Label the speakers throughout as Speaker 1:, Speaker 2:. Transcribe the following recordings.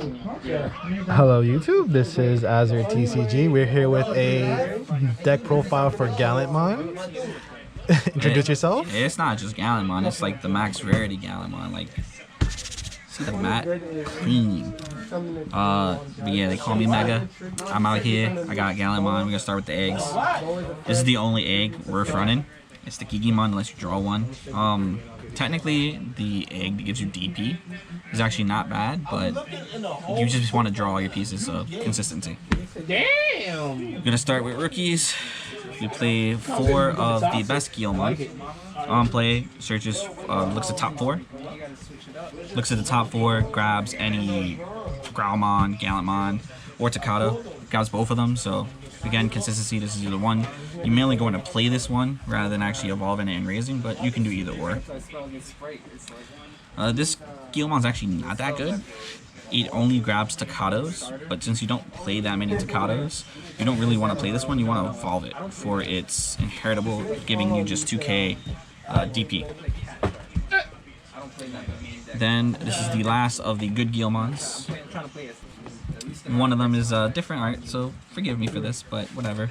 Speaker 1: Hello YouTube, this is Azure TCG. We're here with a deck profile for Gallantmon. Introduce yourself.
Speaker 2: It's not just Gallantmon, it's like the max rarity Gallantmon. Like, see the matte? Clean. But yeah, they call me Mega. I'm out here, I got Gallantmon. We're gonna start with the eggs. This is the only egg worth running. It's the Digimon unless you draw one. Technically, the egg that gives you DP is actually not bad, but you just want to draw all your pieces, so consistency. Damn! We're gonna start with rookies. We play 4 of the best Gallantmon. On play, searches, looks at top 4. Looks at the top 4, grabs any Growlmon, Gallantmon, or Takato. Grabs both of them, so again, consistency, this is either one. You're mainly going to play this one rather than actually evolving it and raising, but you can do either or. This Gallantmon's actually not that good. It only grabs Takatos, but since you don't play that many Takatos, you don't really want to play this one, you want to evolve it for its inheritable, giving you just 2k DP. Then, this is the last of the good Gallantmons. One of them is different art, so forgive me for this, but whatever.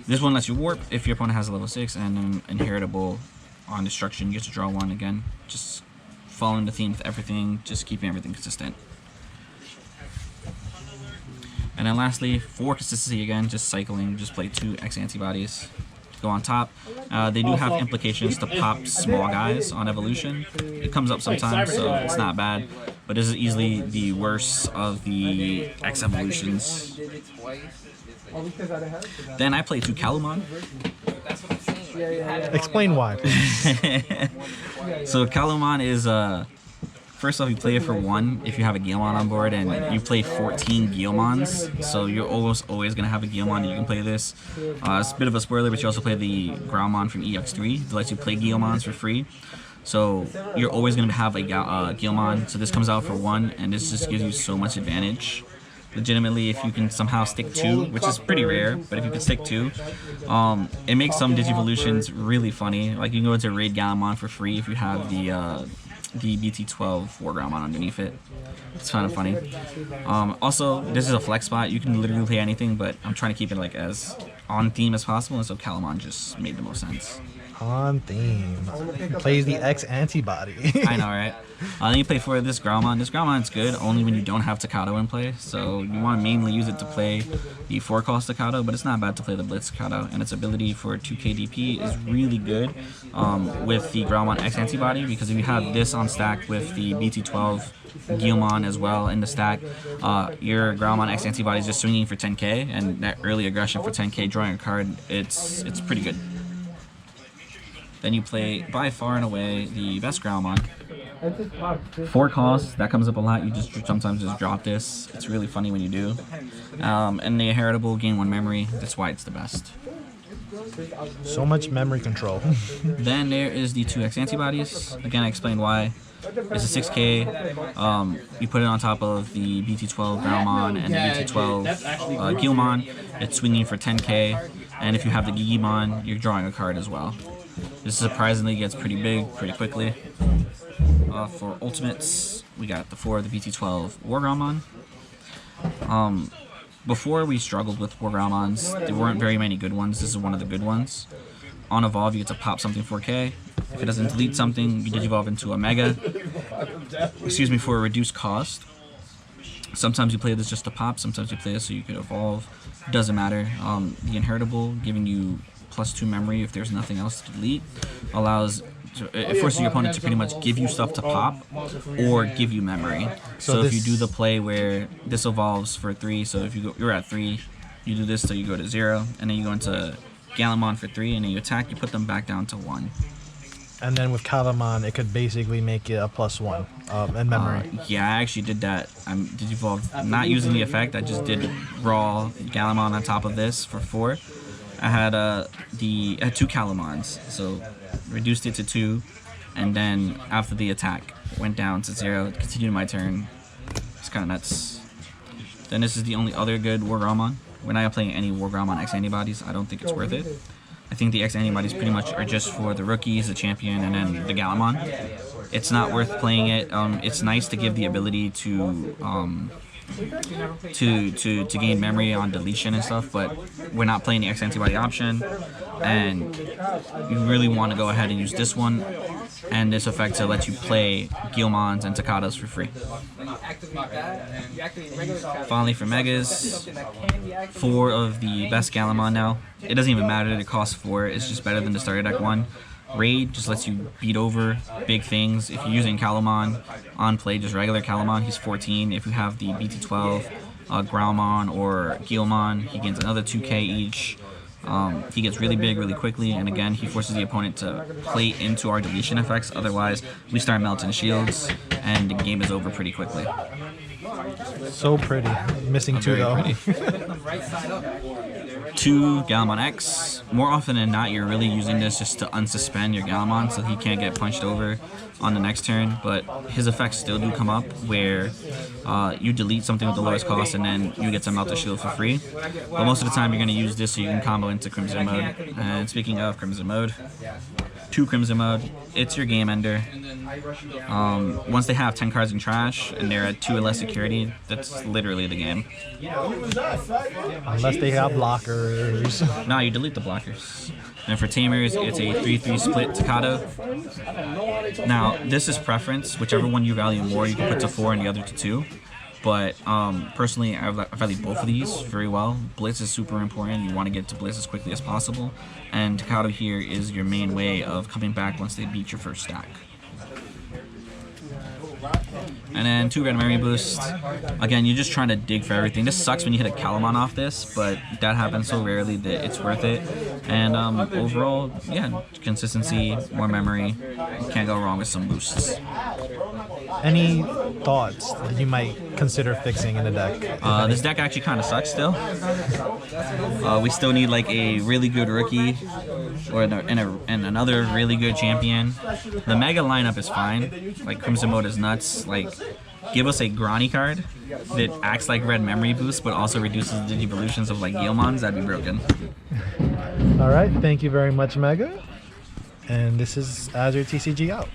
Speaker 2: This one lets you warp if your opponent has a level 6 and an inheritable on destruction. You get to draw one again. Just following the theme with everything, just keeping everything consistent. And then lastly, for consistency again, just cycling, just play 2 X antibodies. Go on top. They do have implications to pop small guys on evolution. It comes up sometimes, so it's not bad. But this is easily the worst of the X evolutions. Then I play 2 Gallantmon.
Speaker 1: Explain why.
Speaker 2: So Gallantmon is first off, you play it for 1 if you have a Gallantmon on board, and you play 14 Gallantmons, so you're almost always going to have a Gallantmon. You can play this. It's a bit of a spoiler, but you also play the Growlmon from EX3 that lets you play Gallantmons for free. So you're always going to have a Gallantmon, so this comes out for 1, and this just gives you so much advantage. Legitimately, if you can somehow stick 2, which is pretty rare, but if you can stick 2, it makes some Digivolutions really funny. Like, you can go into Raid Gallantmon for free if you have the BT12 Growlmon underneath it. It's kind of funny. Also, this is a flex spot. You can literally play anything, but I'm trying to keep it like as on theme as possible, and so Gallantmon just made the most sense.
Speaker 1: On theme. Plays the X antibody.
Speaker 2: I know, right? Then you play for this Growlmon. This Growlmon's good only when you don't have Takato in play, so you want to mainly use it to play the 4-cost Takato, but it's not bad to play the Blitz Takato, and its ability for 2k DP is really good with the Growlmon X antibody, because if you have this on stack with the BT12 Gallantmon as well in the stack, your Growlmon X antibody is just swinging for 10k, and that early aggression for 10k, drawing a card, it's pretty good. Then you play, by far and away, the best Growlmon. 4 costs, that comes up a lot. You just sometimes just drop this. It's really funny when you do. And the inheritable, gain 1 memory. That's why it's the best.
Speaker 1: So much memory control.
Speaker 2: Then there is the 2 X antibodies. Again, I explained why. It's a 6k. You put it on top of the BT12 Growlmon and the BT12 Gallantmon. It's swinging for 10k. And if you have the Digimon, you're drawing a card as well. This surprisingly gets pretty big pretty quickly. For ultimates, we got the 4 of the BT12 Growlmon. Before we struggled with Growlmons, there weren't very many good ones. This is one of the good ones. On evolve, you get to pop something 4k. If it doesn't delete something, you digivolve into a Mega. Excuse me, for a reduced cost. Sometimes you play this just to pop, sometimes you play this so you can evolve. Doesn't matter. The inheritable, giving you +2 memory if there's nothing else to delete, it forces your opponent to pretty much give you stuff to pop or give you memory. So if you do the play where this evolves for 3, so if you're at 3, you do this till you go to 0, and then you go into Gallantmon for 3, and then you attack, you put them back down to 1.
Speaker 1: And then with Gallantmon, it could basically make it a +1 in memory.
Speaker 2: Yeah, I actually did that. I'm Digivolve, not using the effect, I just did raw Gallantmon on top of this for 4. I had 2 Gallantmons, so reduced it to 2, and then after the attack went down to 0. Continued my turn. It's kind of nuts. Then this is the only other good Growlmon. When I am playing any Growlmon X antibodies, I don't think it's worth it. I think the X antibodies pretty much are just for the rookies, the champion, and then the Gallantmon. it's not worth playing it. It's nice to give the ability to gain memory on deletion and stuff, but we're not playing the X antibody option, and you really want to go ahead and use this one and this effect to let you play Gallantmons and Tokadas for free. Finally, for Megas, 4 of the best Gallantmon now. It doesn't even matter that it costs 4, it's just better than the starter deck one. Raid just lets you beat over big things. If you're using Gallantmon on play, just regular Gallantmon, he's 14. If you have the BT12, Growlmon, or Gallantmon, he gains another 2k each. He gets really big really quickly, and again, he forces the opponent to play into our deletion effects. Otherwise, we start melting shields, and the game is over pretty quickly.
Speaker 1: So pretty. Missing 2 though.
Speaker 2: 2 Gallantmon X. More often than not, you're really using this just to unsuspend your Gallantmon so he can't get punched over on the next turn, but his effects still do come up where you delete something with the lowest cost and then you get to melt the shield for free. But most of the time you're going to use this so you can combo into Crimson mode. And speaking of Crimson mode, 2 Crimson mode, it's your game ender. Once they have 10 cards in trash and they're at 2 or less security, that's literally the game.
Speaker 1: Unless they have blockers.
Speaker 2: No, you delete the blockers. And for Tamers, it's a 3-3 split Tokado. Now, this is preference. Whichever one you value more, you can put to 4 and the other to 2. But personally, I value both of these very well. Blitz is super important. You want to get to Blitz as quickly as possible. And Tokado here is your main way of coming back once they beat your first stack. And then 2 Red Memory Boost. Again, you're just trying to dig for everything. This sucks when you hit a Gallantmon off this, but that happens so rarely that it's worth it. And overall, yeah, consistency, more memory. You can't go wrong with some boosts.
Speaker 1: Any thoughts that you might consider fixing in the deck?
Speaker 2: This deck actually kind of sucks still. We still need like a really good rookie or and another really good champion. The Mega lineup is fine. Like Crimson mode is nuts. Like, give us a Granny card that acts like Red Memory Boost but also reduces the Digivolutions of like Gallantmons. That'd be broken.
Speaker 1: Alright, thank you very much, Mega. And this is Azure TCG out.